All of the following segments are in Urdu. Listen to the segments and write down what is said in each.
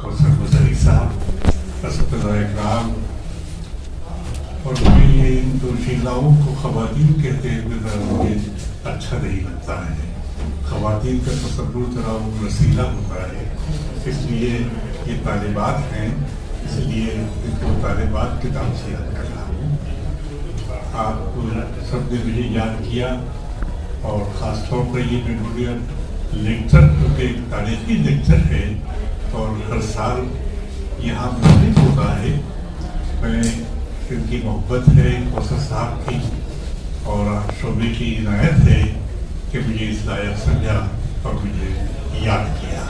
کوثر مظہری صاحب، اساتذہ اکرام، اور مجھے ان دو شیلاؤں کو خواتین کہتے ہوئے ذرا مجھے اچھا نہیں لگتا ہے. خواتین کا تصور ذرا وہ رسیلا ہوتا ہے، اس لیے یہ طالبات ہیں، اس لیے ان کو طالبات کے نام سے یاد کر رہا ہوں. آپ سب نے مجھے یاد کیا، اور خاص طور پر یہ میموریل لیکچر کیونکہ ایک تاریخی لیکچر ہے اور ہر سال یہاں منعقد ہوتا ہے. میں ان کی محبت ہے کوثر صاحب کی اور شعبے کی عنایت ہے کہ مجھے اس لائق سمجھا اور مجھے یاد کیا.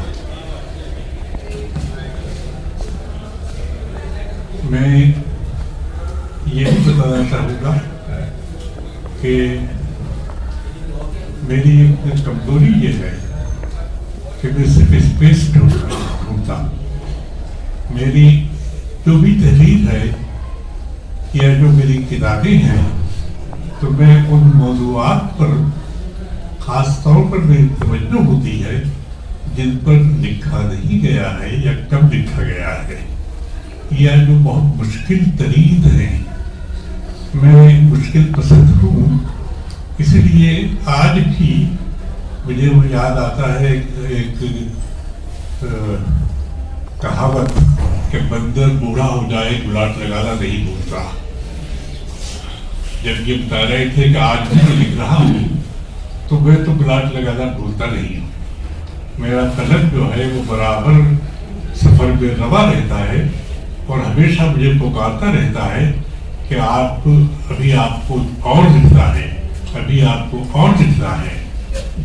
میں یہ بھی بتانا چاہوں گا کہ میری ایک کمزوری یہ ہے کہ میں صرف اسپیس ڈھونڈتا ہوں. میری جو بھی تحریر ہے یا جو میری کتابیں ہیں تو میں ان موضوعات پر خاص طور پر میری توجہ ہوتی ہے جن پر لکھا نہیں گیا ہے یا کم لکھا گیا ہے یا جو بہت مشکل ترین ہیں. میں مشکل پسند ہوں، اس لیے آج بھی مجھے وہ یاد آتا ہے ایک کہاوت کہ بندر بوڑھا ہو جائے گلاٹ لگانا نہیں بھولتا. جب یہ بتا رہے تھے کہ آج بھی میں لکھ رہا ہوں تو میں تو گلاٹ لگانا بھولتا نہیں ہوں. میرا قلم جو ہے وہ برابر سفر میں روا رہتا ہے اور ہمیشہ مجھے پکارتا رہتا ہے کہ ابھی آپ کو اور لکھنا ہے، ابھی آپ کو اور لکھنا ہے.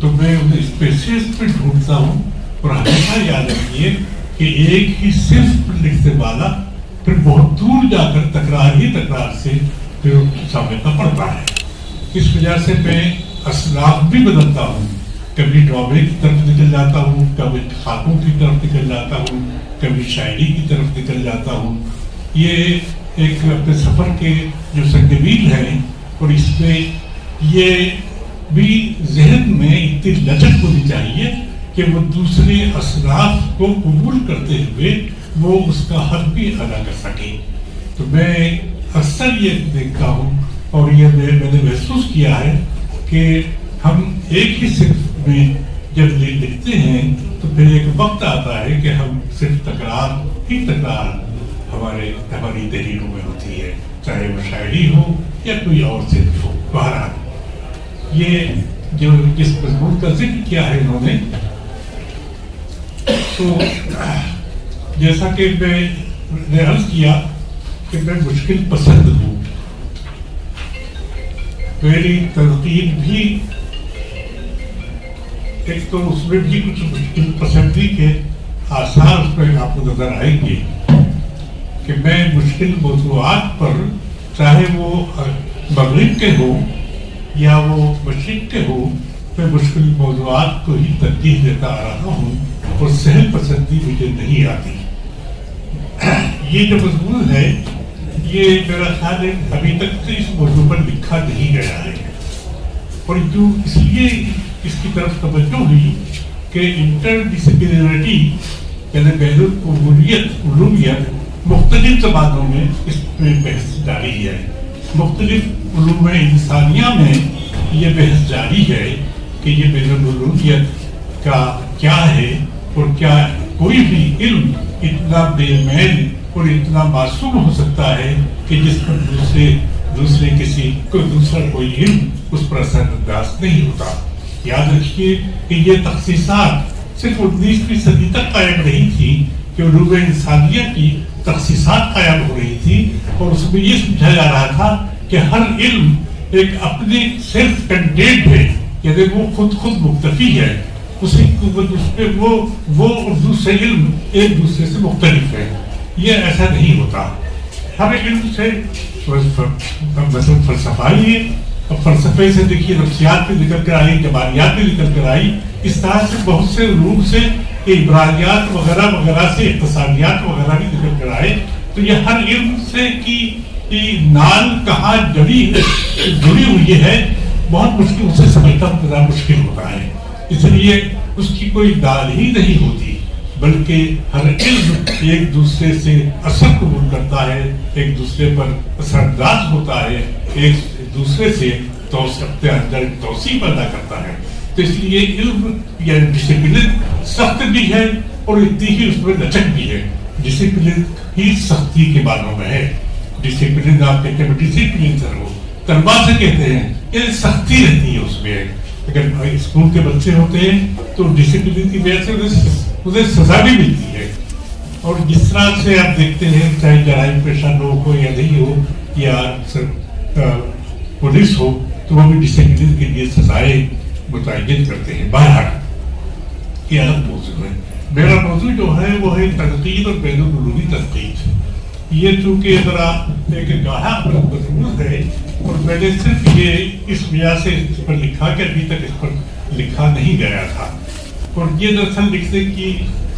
تو میں ان اسپیسیز پہ ڈھونڈتا ہوں اور ہمیشہ یاد رکھیے کہ ایک ہی صرف لکھنے والا پھر بہت دور جا کر تکرار سے پھر سامنے پڑتا ہے. اس وجہ سے میں اسلاف بھی بدلتا ہوں، کبھی ڈرامے کی طرف نکل جاتا ہوں، کبھی خاکوں کی طرف نکل جاتا ہوں، کبھی شاعری کی طرف نکل جاتا ہوں. یہ ایک اپنے سفر کے جو سنگمیل ہیں اور اس میں یہ بھی ذہن میں اتنی لچک ہونی چاہیے کہ وہ دوسرے اثرات کو قبول کرتے ہوئے وہ اس کا حق بھی ادا کر سکے. تو میں اکثر یہ دیکھتا ہوں اور یہ میں نے محسوس کیا ہے کہ ہم ایک ہی صرف میں جب لکھتے ہیں تو پھر ایک وقت آتا ہے کہ ہم صرف تکرار ہماری تحریروں میں ہوتی ہے، چاہے وہ شاعری ہو یا کوئی اور صرف ہو. بہرحال یہ جو جس مضمون کا ذکر کیا ہے انہوں نے، تو جیسا کہ میں نے عرض کیا کہ میں مشکل پسند ہوں. میری تنقید بھی ایک تو اس میں بھی کچھ مشکل پسندی کے آثار اس میں آپ کو نظر آئیں گے کہ میں مشکل موضوعات پر چاہے وہ مغرب کے ہو یا وہ مشرق کے ہو، میں مشکل موضوعات کو ہی ترجیح دیتا آ رہا ہوں اور سہل پسندی مجھے نہیں آتی. یہ جو مضمون ہے یہ میرا خیال ہے ابھی تک تو اس موضوع پر لکھا نہیں گیا ہے، اور جو اس لیے اس کی طرف توجہ ہوئی کہ انٹر ڈسپلنریٹی یعنی بین العلومیت مختلف زبانوں میں اس میں بحث جاری ہے. مختلف علوم انسانیہ میں یہ بحث جاری ہے کہ یہ بین العلومیت کا کیا ہے اور کیا کوئی بھی علم اتنا بے میل اور اتنا معصوم ہو سکتا ہے کہ جس پر دوسرے کسی دوسرا کوئی علم اس پر اثر انداز نہیں ہوتا. یاد رکھیے کہ یہ تخصیصات صرف 19ویں صدی تک قائم نہیں تھی کہ علوم انسانیہ کی تخصیصات قائم ہو رہی تھی اور اس میں یہ سمجھا جا رہا تھا کہ ہر علم ایک اپنے سیلف کنٹینڈ ہے، یعنی وہ خود مکتفی ہے، اس پہ وہ اور دوسرے علم ایک دوسرے سے مختلف ہے. یہ ایسا نہیں ہوتا. ہر علم سے مثلا فلسفہ ہی ہے، اب فلسفے سے دیکھیے نفسیات بھی نکل کر آئی، جمالیات بھی نکل کر آئی. اس طرح سے بہت سے علوم سے عبرانیات وغیرہ وغیرہ سے اقتصادیات وغیرہ بھی نکل کر آئے. تو یہ ہر علم سے کی نال کہاں جڑی ہوئی ہے بہت مشکل اسے سمجھنا ذرا مشکل ہوتا ہے. اس لیے اس کی کوئی دال ہی نہیں ہوتی. بلکہ ہر علم ایک دوسرے سے اثر قبول کرتا ہے، ایک دوسرے پر اثر انداز ہوتا ہے، ایک دوسرے سے اپنے اندر توسیع پیدا کرتا ہے. تو اس لیے علم یا ڈسپلن سخت بھی ہے اور اتنی ہی اس میں لچک بھی ہے. ڈسپلن ہی سختی کے معنوں میں ہے. ڈسپلن آپ کہتے ہیں ڈسپلن کرو، طلبا سے کہتے ہیں یہ سختی رہتی ہے اس میں. اگر اسکول کے بچے ہوتے ہیں تو ڈسپلن کی وجہ سے انہیں سزا بھی ملتی ہے. اور جس طرح سے آپ دیکھتے ہیں چاہے جرائم پیشہ لوگ ہو یا نہیں ہو یا پولیس ہو تو وہ بھی ڈسپلن کے لیے سزائیں متعین کرتے ہیں. بہرحال یہ الگ موضوع ہے. میرا موضوع جو ہے وہ ہے تنقید اور بین العلومی تنقید. یہ چونکہ ذرا ایک گاہا مضمون ہے اور میں نے صرف یہ اس وجہ سے اس پر لکھا کہ ابھی تک اس پر لکھا نہیں گیا تھا. اور یہ دراصل لکھنے کی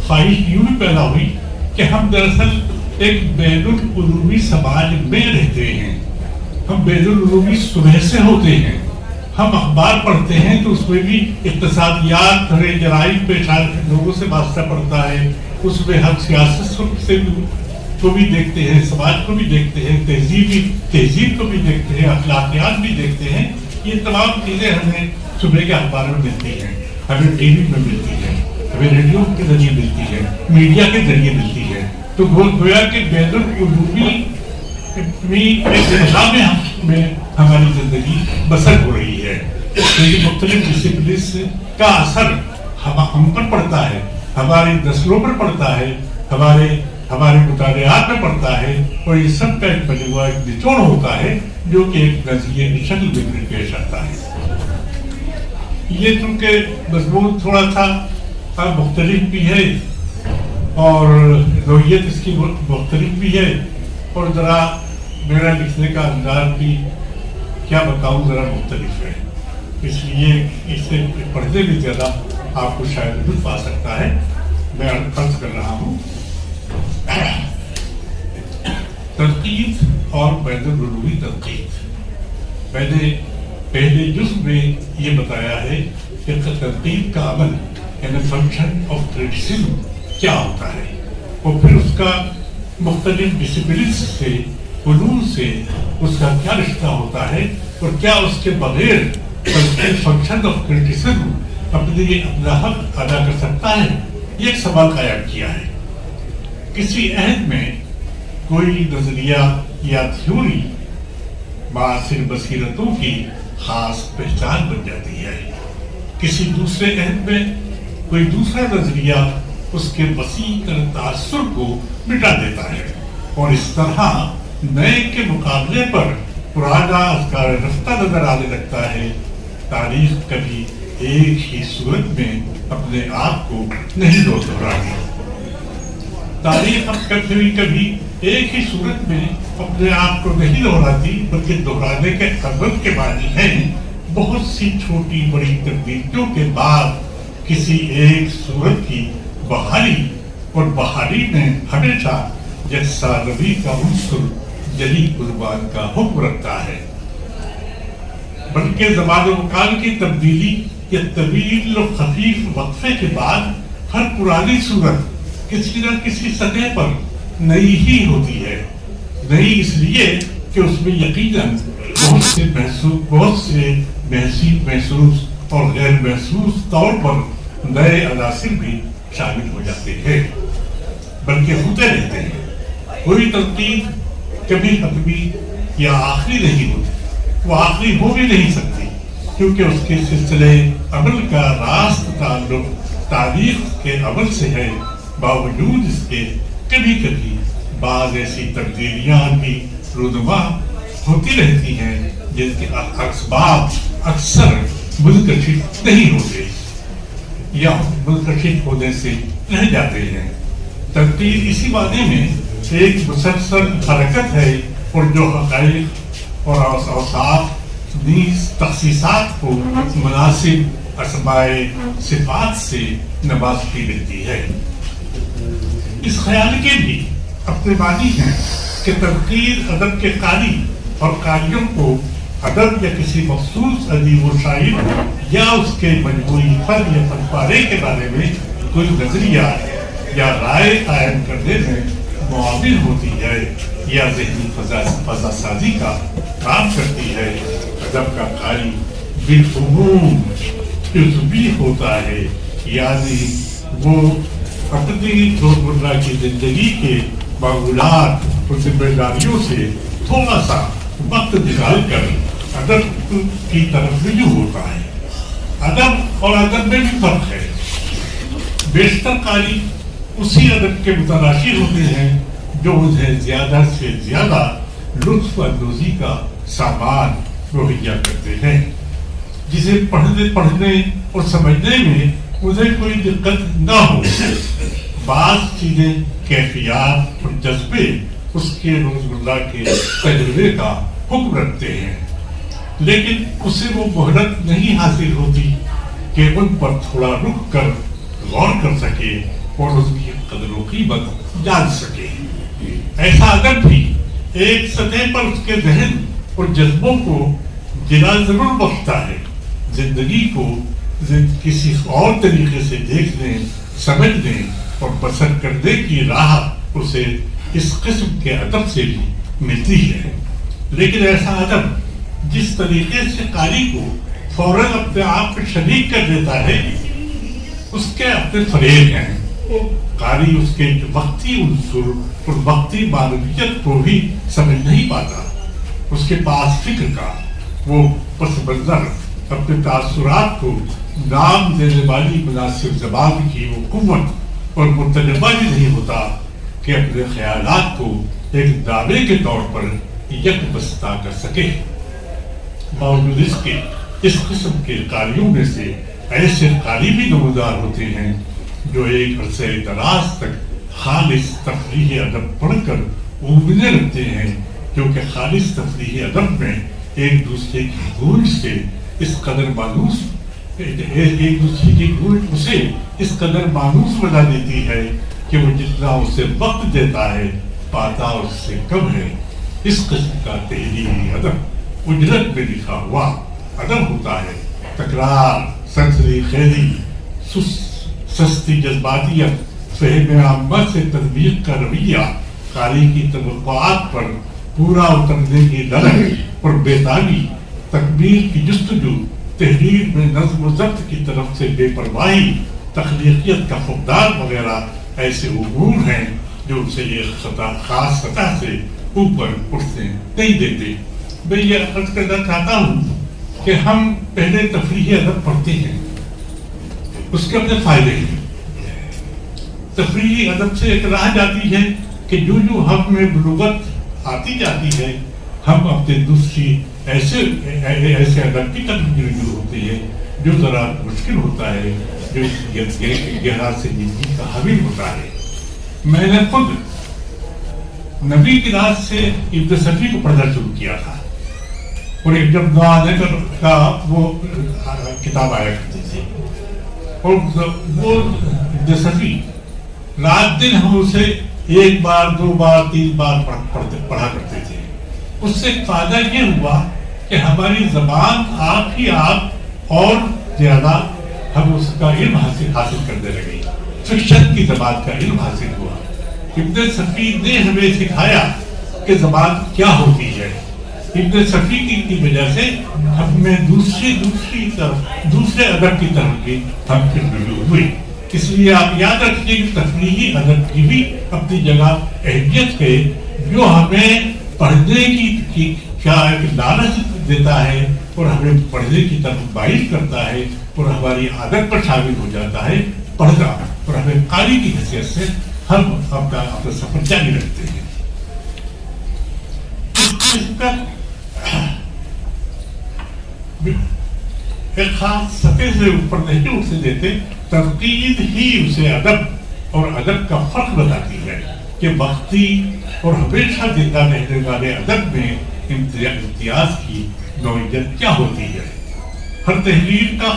خواہش یوں بھی پیدا ہوئی کہ ہم دراصل ایک بین العلومی سماج میں رہتے ہیں. ہم بین العلومی صبح سے ہوتے ہیں. ہم اخبار پڑھتے ہیں تو اس میں بھی اقتصادیات بھرے جرائم پیشہ لوگوں سے واسطہ پڑتا ہے. اس میں ہم سیاست سے کو بھی دیکھتے ہیں، سماج کو بھی دیکھتے ہیں، تہذیب کو بھی دیکھتے ہیں، اخلاقیات بھی دیکھتے ہیں. یہ تمام چیزیں ہمیں صبح کے اخبار میں ملتی ہیں، ہمیں ٹی وی میں ملتی ہیں، ہمیں ریڈیو کے ذریعے ملتی ہے، میڈیا کے ذریعے ملتی ہے. تو گویا کہ بین العلومی میں ہماری زندگی بسر ہو رہی ہے. یہ مختلف ڈسپلنس کا اثر ہم پر پڑتا ہے، ہماری نسلوں پر پڑتا ہے، ہمارے مطالعات میں پڑتا ہے. اور یہ سب کا ایک مجموعہ ایک نچوڑ ہوتا ہے جو کہ ایک نظریے کی شکل میں پیش آتا ہے. یہ چونکہ مضمون تھوڑا سا مختلف بھی ہے اور نوعیت اس کی مختلف بھی ہے اور ذرا میرا لکھنے کا انداز بھی کیا بتاؤں ذرا مختلف ہے. اس لیے اسے پڑھنے میں زیادہ آپ کو شاید لطف آ سکتا ہے. میں عرض کر رہا ہوں تنقید اور بین العلومی تنقید. میں نے پہلے جزء میں یہ بتایا ہے کہ تنقید کا عمل یعنی فنکشن آف کریٹیسزم کیا ہوتا ہے اور پھر اس کا مختلف ڈسپلنس سے، فنون سے اس کا کیا رشتہ ہوتا ہے اور کیا اس کے بغیر فنکشن آف کریٹیسزم اپنا حق ادا کر سکتا ہے. یہ ایک سوال قائم کیا ہے. کسی عہد میں کوئی نظریہ یا تھیوری معاصر بصیرتوں کی خاص پہچان بن جاتی ہے. کسی دوسرے عہد میں کوئی دوسرا نظریہ اس کے وسیع تر تاثر کو مٹا دیتا ہے اور اس طرح نئے کے مقابلے پر پرانا افکار رفتہ نظر آنے لگتا ہے. تاریخ کبھی ایک ہی صورت میں اپنے آپ کو نہیں دہراتی. تاریخ اب کبھی ایک ہی صورت میں اپنے آپ کو نہیں دہراتی بلکہ دہرانے کے عزم کے معنی ہیں. بہت سی چھوٹی بڑی تبدیلیوں کے بعد کسی ایک صورت کی بحالی اور بحالی میں ہمیشہ یکساں روی کا عنصر جلی قربان کا حکم رکھتا ہے. بلکہ زمان و مکان کی تبدیلی یا طویل و خفیف وقفے کے بعد ہر پرانی صورت کسی نہ کسی سطح پر نئی ہی ہوتی ہے. نئی اس لیے کہ اس میں یقیناً بہت سے محسوس اور غیر محسوس طور پر نئے عناصر بھی شامل ہو جاتے ہیں بلکہ ہوتے رہتے ہیں. کوئی تنقید کبھی حتمی یا آخری نہیں ہوتی. وہ آخری ہو بھی نہیں سکتی کیونکہ اس کے سلسلے عمل کا راست تعلق تاریخ کے عمل سے ہے. باوجود اس کے کبھی کبھی بعض ایسی تبدیلیاں بھی رونما ہوتی رہتی ہیں جن کے اسباب اکثر منکشف نہیں ہوتے یا منکشف ہونے سے رہ جاتے ہیں. تنقید اسی معنی میں ایک مسلسل حرکت ہے اور جو حقائق اور اوصاف نیز تخصیصات کو مناسب اسماء صفات سے نوازتی رہتی ہے. اس خیال کے بھی اپنے معنی ہیں کہ تنقید ادب کے قاری اور قاریوں کو ادب یا کسی مخصوص ادیب و شاعر یا اس کے مجموعی فن یا فن پارے کے بارے میں کوئی نظریہ یا رائے قائم کرنے میں معاون ہوتی ہے یا ذہنی فضا سازی کا کام کرتی ہے. ادب کا قاری بالعموم عضوی ہوتا ہے، یعنی وہ اپنی روزمرہ کی زندگی کے معمولات اور ذمہ داریوں سے تھوڑا سا وقت نکال کر ادب کی طرف رجوع ہوتا ہے. ادب اور ادب میں بھی فرق ہے. بیشتر قاری اسی ادب کے متلاشی ہوتے ہیں جو انہیں زیادہ سے زیادہ لطف اندوزی کا سامان مہیا کرتے ہیں، جسے پڑھنے اور سمجھنے میں انہیں کوئی دقت نہ ہو. بعض چیزیں کیفیات اور جذبے اس کے روزمرہ کے تجربے کا حکم رکھتے ہیں، لیکن اسے وہ مہلت نہیں حاصل ہوتی کہ ان پر تھوڑا رک کر غور کر سکے اور اس کی قدر و قیمت جان سکے. ایسا ادب بھی ایک سطح پر اس کے ذہن اور جذبوں کو گرا ضرور بخشتا ہے. زندگی کو کسی اور طریقے سے دیکھنے، سمجھنے اور بسر کرنے کی راہ اسے اس قسم کے ادب سے بھی ملتی ہے. لیکن ایسا ادب جس طریقے سے قاری کو فوراً اپنے آپ میں شریک کر دیتا ہے، اس کے اپنے فریب ہیں. قاری اس کے وقتی عنصر اور وقتی معلومیت کو بھی سمجھ نہیں پاتا. اس کے پاس فکر کا وہ پس منظر، اپنے تاثرات کو نام دینے والی مناسب زبان کی وہ قوت اور وہ تجربہ بھی نہیں ہوتا کہ اپنے خیالات کو ایک دعوے کے طور پر یک بستہ کر سکے. باوجود اس کے اس قسم کے قاریوں میں سے ایسے قاری بھی نمودار ہوتے ہیں جو ایک عرصے دراز تک خالص تفریحی ادب پڑھ کر امیدیں رکھتے ہیں، کیونکہ خالص تفریحی ادب میں ایک دوسرے کی گونج سے اس قدر مانوس ایک دوسرے کی گونج اسے اس قدر مانوس بنا دیتی ہے کہ وہ جتنا اسے وقت دیتا ہے پاتا اس سے کم ہے. اس قسم کا تحریری ادب اجرت میں لکھا ہوا ادب ہوتا ہے. تکرار، سنسری خیزی، سستی جذباتیت، فہم عامہ سے تطبیق کا رویہ، قاری کی توقعات پر پورا اترنے کی للک اور بیتابی، تکمیل کی جستجو، تحریر میں نظم و ضبط کی طرف سے بے پرواہی، تخلیقیت کا فقدان وغیرہ ایسے امور ہیں جو اسے ایک خاص سطح سے اوپر اٹھنے نہیں دیتے. میں یہ عرض کرنا چاہتا ہوں کہ ہم پہلے تفریحی ادب پڑھتے ہیں، اس کے اپنے فائدے ہیں. تفریحی ادب سے ایک راہ جاتی ہے کہ جو ہم میں بلوغت آتی جاتی ہے، ہم اپنے دوسری ایسے ادب کی طرف رجوع ہوتے ہیں جو ذرا مشکل ہوتا ہے، جو گہرا سے زندگی کا حامل ہوتا ہے. میں نے خود نبی کی رات سے ابن صفی کو پڑھنا شروع کیا تھا، اور ایک جب نوازے کا وہ کتاب آیا کرتی تھی، اور وہ ابن صفی رات دن ہم اسے ایک بار، دو بار، تین بار پڑھا کرتے تھے. اس سے فائدہ یہ ہوا کہ ہماری زبان آپ ہی آپ اور زیادہ ہم اس کا علم حاصل کرنے لگے. فکشن کی زبان کا علم حاصل ہوا. ابن صفی نے ہمیں سکھایا کہ زبان کیا ہوتی ہے. ابن صفی کی وجہ سے ہم میں دوسرے ادب کی طرف بھی ہم پھر رجوع ہوئی. اس لیے آپ یاد رکھیے کہ تفریحی ادب کی بھی اپنی جگہ اہمیت ہے، جو ہمیں پڑھنے کی کیا ایک لالچ دیتا ہے اور ہمیں پڑھنے کی طرف باعث کرتا ہے اور ہماری عادت پر شامل ہو جاتا ہے پڑھنا، اور ہمیں قاری کی حیثیت سے ہم اپنا سفر جاری رکھتے ہیں. ایک خاص سطح سے اوپر نہیں اٹھنے دیتے. تنقید ہی اسے ادب اور ادب کا فرق بتاتی ہے کہ وقتی اور ہمیشہ زندہ رہنے والے ادب میں امتیاز کی نوعیت کیا ہوتی ہے. ہر تحریر کا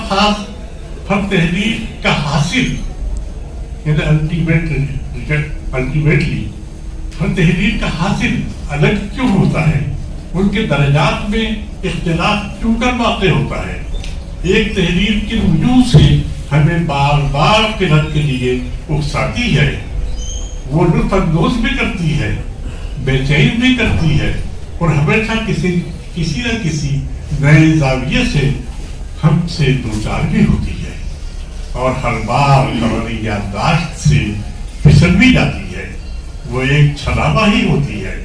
حاصل یعنی الٹیمیٹلی ہر تحریر کا حاصل الگ کیوں ہوتا ہے؟ ان کے درجات میں اختلاف کیوں کر واقع ہوتا ہے؟ ایک تحریر کی وجوہ سے ہمیں بار بار قرأت کے لیے اکساتی ہے، وہ لطف اندوز بھی کرتی ہے، بے چین بھی کرتی ہے، اور ہمیشہ کسی نہ کسی نئے زاویے سے ہم سے دوچار بھی ہوتی ہے، اور ہر بار ہماری یادداشت سے پھسل بھی جاتی ہے۔ وہ ایک چھلاوہ ہی ہوتی ہے،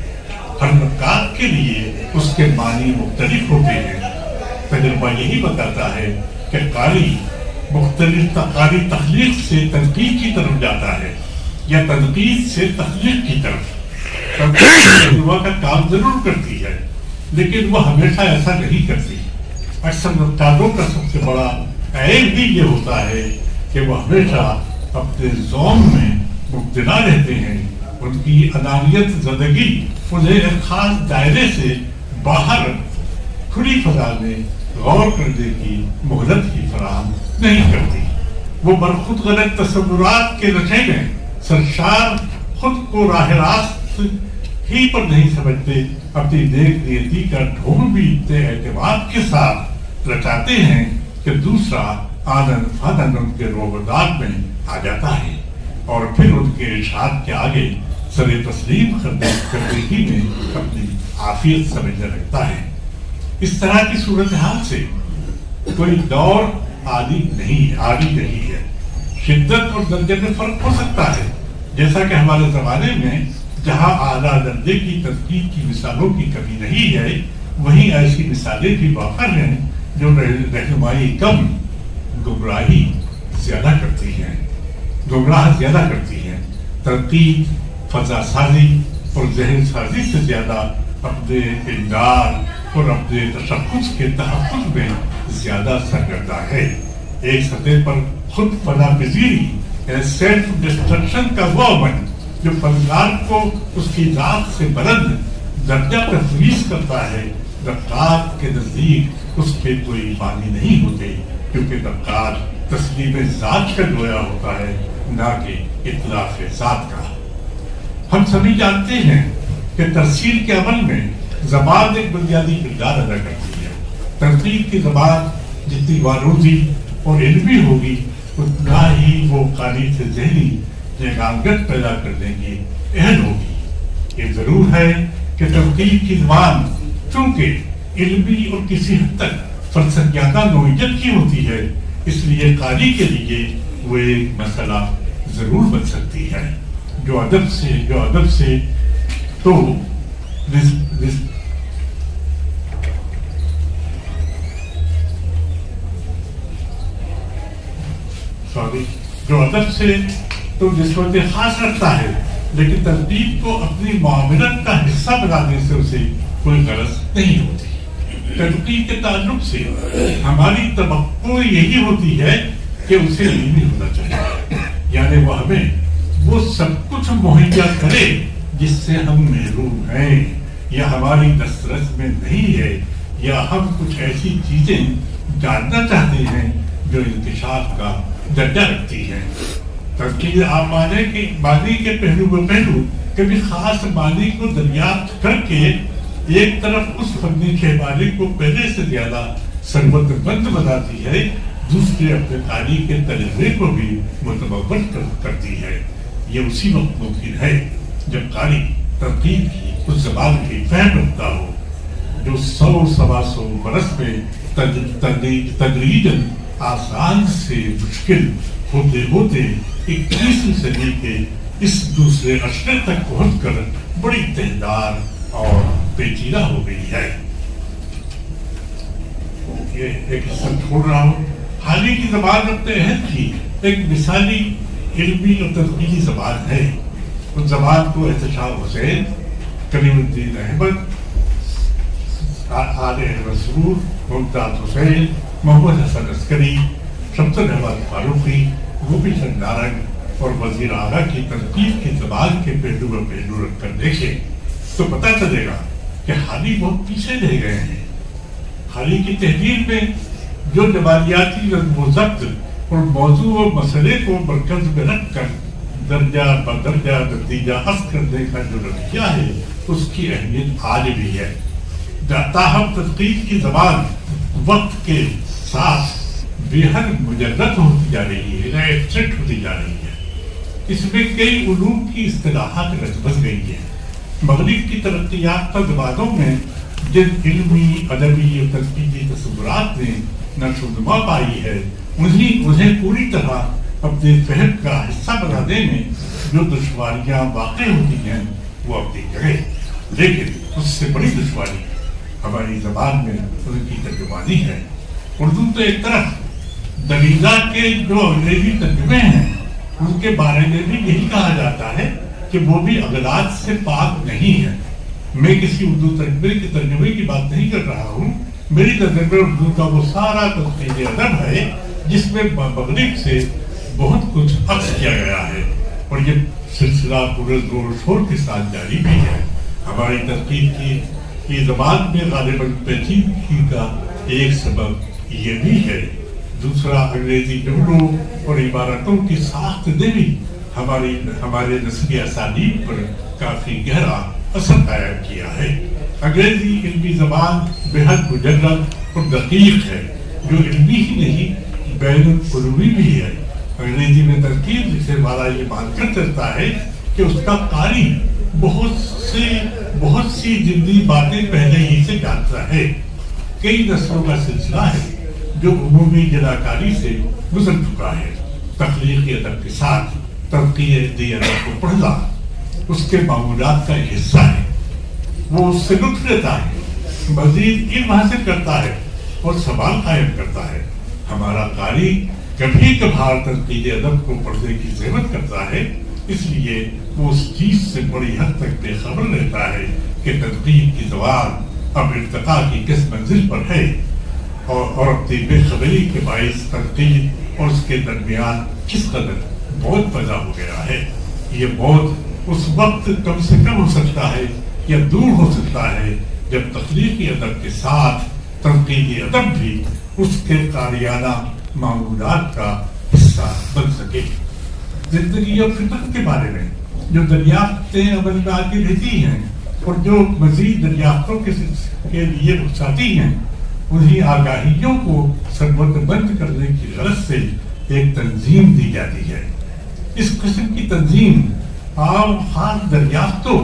ہر نکات کے لیے اس کے معنی مختلف ہوتے ہیں۔ تجربہ یہی بتاتا ہے کہ قاری مختلف قاری تخلیق سے تنقید کی طرف جاتا ہے یا تنقید سے تخلیق کی طرف۔ تجربہ کا کام ضرور کرتی ہے، لیکن وہ ہمیشہ ایسا نہیں کرتی۔ اکثر نقادوں کا سب سے بڑا عیب بھی یہ ہوتا ہے کہ وہ ہمیشہ اپنے ذوق میں مبتلا رہتے ہیں۔ ان کی انانیت زدگی انہیں ایک خاص دائرے سے باہر کھلی فضا میں غور کرنے کی مہلت ہی فراہم نہیں کرتی۔ وہ برخود غلط تصورات کے نشے میں سرشار، خود کو راہ راست ہی پر نہیں سمجھتے، اپنی نیک نیتی کا ڈھونگ بھی اتنے اعتماد کے ساتھ رچاتے ہیں کہ دوسرا آنند فانند ان کے روبداد میں آ جاتا ہے، اور پھر ان کے ارشاد کے آگے سر تسلیم کرنے ہی میں اپنی عافیت سمجھنے لگتا ہے۔ اس طرح کی صورتحال سے کوئی دور عالی نہیں ہے۔ شدت اور درجے میں فرق ہو سکتا ہے، جیسا کہ ہمارے زمانے میں جہاں اعلیٰ درجے کی تنقید کی مثالوں کی کمی نہیں ہے، وہیں ایسی مثالیں بھی واقع ہیں جو رہنمائی کم، گمراہی زیادہ کرتی ہیں، تنقید فضا سازی اور ذہن سازی سے زیادہ اپنے امداد اور اپنے تشخص کے تحفظ میں زیادہ سرگردہ ہے۔ ایک سطح پر خود فنا پذیری سیلف ڈسٹرکشن کا وہ عمل جو فنکار کو اس کی ذات سے بلند درجہ تفویض کرتا ہے، نقاد کے نزدیک اس کے کوئی معنی نہیں ہوتے، کیونکہ نقاد تسلیم ذات کا گویا ہوتا ہے، نہ کہ اطلاق ذات کا۔ ہم سبھی جانتے ہیں کہ ترسیل کے عمل میں زبان ایک بنیادی کردار ادا کرتی ہے۔ تنقید کی زبان جتنی وارودی اور علمی ہوگی، اتنا ہی وہ قاری سے ذہنی یگانگت پیدا کرنے کی اہل ہوگی۔ یہ ضرور ہے کہ تنقید کی زبان چونکہ علمی اور کسی حد تک فلسفیانہ نوعیت کی ہوتی ہے، اس لیے قاری کے لیے وہ ایک مسئلہ ضرور بن سکتی ہے جو ادب سے تو نسبت خاص رکھتا ہے، لیکن تنقید کو اپنی معاملت کا حصہ بنانے سے اسے کوئی غرض نہیں ہوتی۔ تنقید کے تعلق سے ہماری توقع یہی ہوتی ہے کہ اسے علمی ہونا چاہیے، یعنی وہ ہمیں وہ سب کچھ مہیا کرے جس سے ہم محروم ہیں، یا ہماری دسترس میں نہیں ہے، یا ہم کچھ ایسی چیزیں جاننا چاہتے ہیں جو انکشاف کا درجہ رکھتی ہیں۔ تنقید عام معنی کے پہلو کبھی خاص معنی کو دریافت کر کے ایک طرف اس فنی شہبانی کو پہلے سے زیادہ ثروت مند بناتی ہے، دوسرے اپنے تاریخ کے تجربے کو بھی متمول کرتی ہے۔ یہ اسی وقت ممکن ہے جب قاری تنقید کی اس زبان کی فہم رکھتا ہو جو 100-125 برس میں تدریجاً آسان سے مشکل ہوتے 21ویں صدی کے اس دوسرے عشرے تک پہنچ کر بڑی تہدار اور پیچیدہ ہو گئی ہے۔ یہ ایک حصہ چھوڑ رہا ہوں۔ حالی کی زبان اپنے عہد کی ایک مثالی علمی اور تنقیدی زبان ہے۔ اس زبان کو احتشام حسین، کریم الدین احمد، آل احمد سرور، ممتاز حسین، محمد حسن عسکری، شمس احمد فاروقی، گوپی چند نارنگ اور وزیر اعلیٰ کی تنقید کی زبان کے پہلو رکھ کر دیکھیں تو پتہ چلے گا کہ حالی بہت پیچھے رہ گئے ہیں۔ حالی کی تحریر میں جو جمالیاتی نظم و ضبط اور موضوع و مسئلے کو مرکز میں رکھ کر درجہ بدرجہ نتیجہ حاصل کرنے کا جو رویہ ہے، اس کی اہمیت آج بھی ہے۔ تاہم تنقید کی زبان وقت کے ساتھ بے حد مجرد ہوتی جا رہی ہے، ایبسٹریکٹ ہوتی جا رہی ہے. اس میں کئی علوم کی اصطلاحات رچ بس گئی ہیں. مغرب کی ترقی یافتہ زبانوں میں جن علمی، ادبی اور تنقیدی تصورات نے نشو و نما پائی ہے، انہیں پوری طرح اپنے فہم کا حصہ بنانے میں جو دشواریاں واقع ہوتی ہیں وہ اپنی جگہ، لیکن اس سے بڑی دشواری ہماری زبان میں ان کی ترجمانی ہے. اردو تو ایک طرف، دریغا کے جو انگریزی ترجمے ہیں ان کے بارے میں بھی یہی کہا جاتا ہے کہ وہ بھی اغلاط سے پاک نہیں ہے. میں کسی اردو ترجمے کی بات نہیں کر رہا ہوں. میری ترجمہ اردو کا وہ سارا تنقید ادب ہے جس میں مغرب سے بہت کچھ عکس کیا گیا ہے، اور یہ سلسلہ پورے زور و شور کے ساتھ جاری بھی ہے. ہماری تنقید کی زبان میں غالباً پیچیدگی کا ایک سبب یہ بھی ہے. دوسرا، انگریزی جملوں اور عبارتوں کی ساخت نے بھی ہمارے نسلی اسالیب پر کافی گہرا اثر قائم کیا ہے. انگریزی علمی زبان بے حد مجرد اور دقیق ہے، جو علمی ہی نہیں بین العلومی بھی ہے. انگریزی میں ترکیب لکھنے والا یہ مان کر چلتا ہے کہ اس کا قاری بہت سی جلدی باتیں پہلے ہی سے جانتا ہے. کئی نسلوں کا سلسلہ ہے جو عمومی جلاکاری سے گزر چکا ہے. تخلیقی ادب کے ساتھ تنقیدی ادب کو پڑھنا اس کے معمولات کا ایک حصہ ہے. وہ اس سے لطف لیتا ہے، مزید علم حاصل کرتا ہے اور سوال قائم کرتا ہے. ہمارا قاری کبھی کبھار تنقیدی ادب کو پڑھنے کی ضرورت کرتا ہے، اس لیے وہ اس چیز سے بڑی حد تک بے خبر رہتا ہے کہ تنقید کی زبان اب ارتقاء کی کس منزل پر ہے، اور اپنی بے خبری کے باعث تنقید اور اس کے درمیان کس قدر بعد پیدا ہو گیا ہے. یہ بعد اس وقت کم سے کم ہو سکتا ہے یا دور ہو سکتا ہے جب تخلیقی ادب کے ساتھ تنقیدی ادب بھی اس کے قاریانہ معمولات کا حصہ بن سکے. زندگی اور فطرت کے بارے میں جو دریافتیں عمل میں آتی رہتی ہیں اور جو مزید دریافتوں کے لیے اکساتی ہیں، انہیں آگاہیوں کو سربت بند کرنے کی غرض سے ایک تنظیم دی جاتی ہے. اس قسم کی تنظیم عام خاص دریافتوں،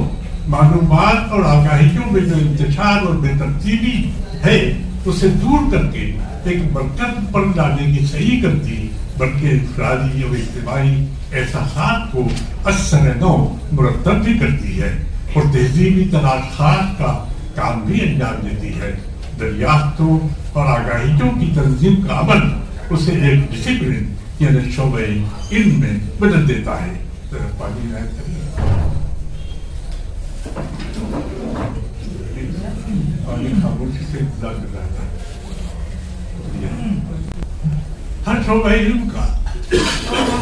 معلومات اور آگاہیوں میں جو انتشار اور بے ترتیبی ہے اسے دور کر کے ایک مرکز پر لانے کی صحیح کرتی، بلکہ انفرادی اور اجتماعی احساسات کو اثر نو مرتب بھی کرتی ہے اور تہذیبی تلاش خاص کا کام بھی انجام دیتی ہے. دریافتوں اور آگاہیوں کی تنظیم کا عمل اسے ایک ڈسپلن یعنی شعبۂ علم میں بدل دیتا ہے. پانی خاموشی سے انتظار کر رہا تھا. ہر شعبۂ علم کا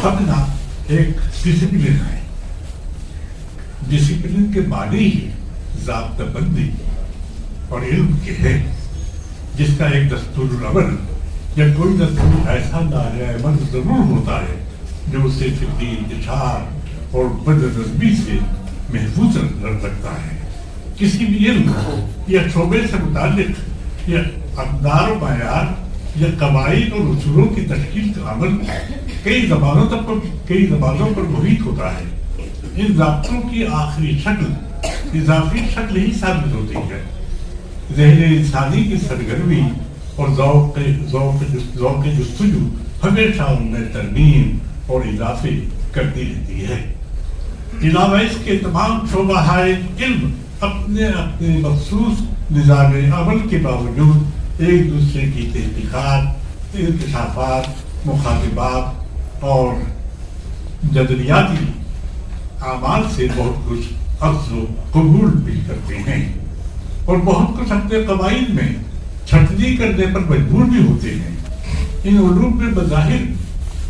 اپنا ایک ڈسپلن ہے. ڈسپلن کے معنی ہی ضابطہ بندی اور علم کے ہے، جس کا ایک دستور العمل یا کوئی دستور ایسا دائرۂ عمل ضرور ہوتا ہے جو اسے فکری انتشار اور بد نظمی سے محفوظ رکھتا ہے. کسی بھی علم یا شعبے سے متعلق یا اقدار و معیار یا قواعد اور اصولوں کی تشکیل کا عمل کئی زبانوں پر محیط ہوتا ہے. ان ضابطوں کی آخری شکل اضافی شکل ہی ثابت ہوتی ہے. ذہن انسانی کی سرگرمی اور ذوق جستجو ہمیشہ ان میں ترمیم اور اضافے کرتی رہتی ہے. علاوہ اس کے تمام شعبہ علم اپنے مخصوص نظام عمل کے باوجود ایک دوسرے کی تحقیقات، انکشافات، مخاطبات اور جدلیاتی اعمال سے بہت کچھ اخذ و قبول بھی کرتے ہیں اور بہت کچھ اپنے قواعد میں چھٹنی کرنے پر مجبور بھی ہوتے ہیں. ان علوم میں بظاہر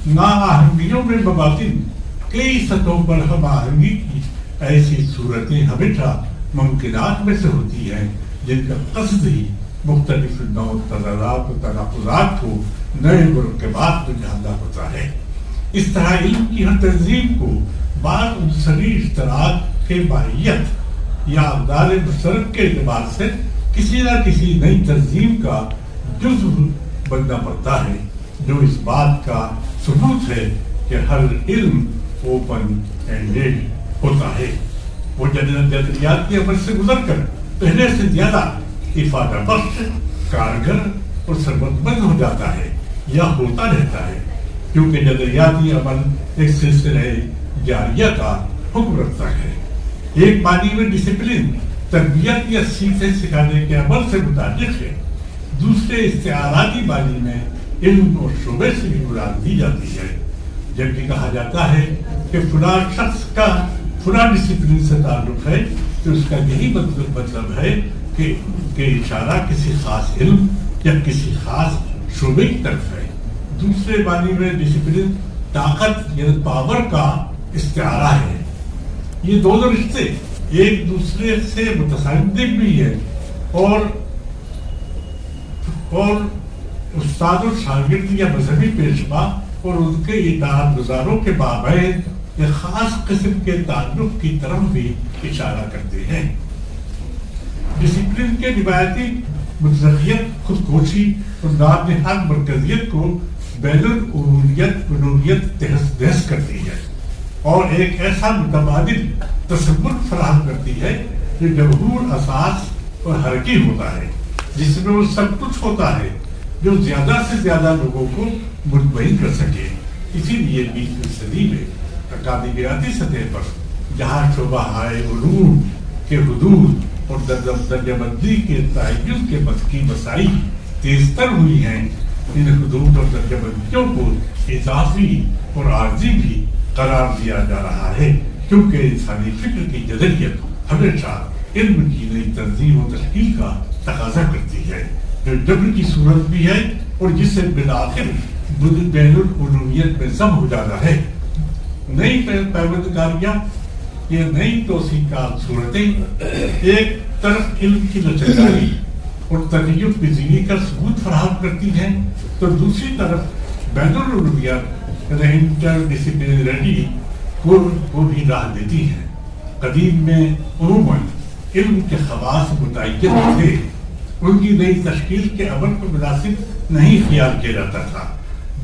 ناآہنگیوں میں مباطن کئی سطحوں پر ہم آہنگی کی ایسی صورتیں ہمیشہ ممکنات میں سے ہوتی ہیں جن کا قصد ہی مختلف نوع تضادات و تناقضات کو نئے مرکبات میں ڈھالنا ہوتا ہے. اس طرح علم کی ہر تنظیم کو بعض عنصری اشتراک کے ماہیت یا اقدار مشترک کے اعتبار سے کسی نہ کسی نئی تنظیم کا جزو بننا پڑتا ہے جو اس بات کا ثبوت ہے کہ ہر علم اوپن اینڈیڈ ہوتا ہے. وہ نظریات کے عمل سے گزر کر پہلے سے زیادہ افادہ بخش، کارگر اور ثروت مند ہو جاتا ہے یا ہوتا رہتا ہے، کیونکہ نظریاتی عمل ایک سلسلہ جاریہ کا حکم رکھتا ہے. ایک معنی میں ڈسپلن تربیت یا سیکھنے سکھانے کے عمل سے متعلق ہے، دوسرے استعاراتی معنی میں علم اور شعبے سے بھی مراد دی جاتی ہے. جب کہ کہا جاتا ہے کہ فلاں شخص کا فلاں ڈسپلن سے تعلق ہے تو اس کا یہی مطلب ہے کہ اشارہ کسی خاص علم یا کسی خاص شعبے کی طرف ہے. دوسرے معنی میں ڈسپلن طاقت یعنی پاور کا استعارہ ہے. یہ دونوں رشتے ایک دوسرے سے متصادم بھی ہے اور استاد و شاگرد یا مذہبی پیشوا اور ان کے اطاعت گزاروں کے مابین ایک خاص قسم کے تعلق کی طرف بھی اشارہ کرتے ہیں. ڈسپلن کے روایتی مطلقیت، خود کوشی اور نام نہاد مرکزیت کو بین العلومیت دہس کرتی ہے اور ایک ایسا متبادل تصور فراہم کرتی ہے جو جمہور اساس اور حرکی ہوتا ہے، جس میں وہ سب کچھ ہوتا ہے جو زیادہ سے زیادہ لوگوں کو مطمئن کر سکے. اسی لیے 20ویں صدی میں اکادمیاتی سطح پر جہاں شعبہ علوم کے حدود اور درجہ بندی کے تعین کی مسائی تیز تر ہوئی ہیں، ان حدود اور درجہ بندیوں کو اضافی اور عارضی بھی قرار دیا جا رہا ہے، کیونکہ انسانی فکر کی جدلیت ہمیشہ علم کی نئی تنظیم و تشکیل کا تقاضا کرتی ہے، جو جبر کی صورت بھی ہے اور جسے بالآخر بین العلومیت میں ضم ہو جانا ہے. نئی پیوندکاریاں، یہ نئی توثیقات صورتیں ایک طرف علم کی لچکداری اور تغیر پذیری کا ثبوت فراہم کرتی ہیں تو دوسری طرف بین العلومیت انٹر ڈسپلنری کو بھی راہ دیتی ہیں. قدیم میں عموماً علم کے خواص متعین تھے، ان کی نئی تشکیل کے عمل کو مناسب نہیں خیال کیا جاتا تھا.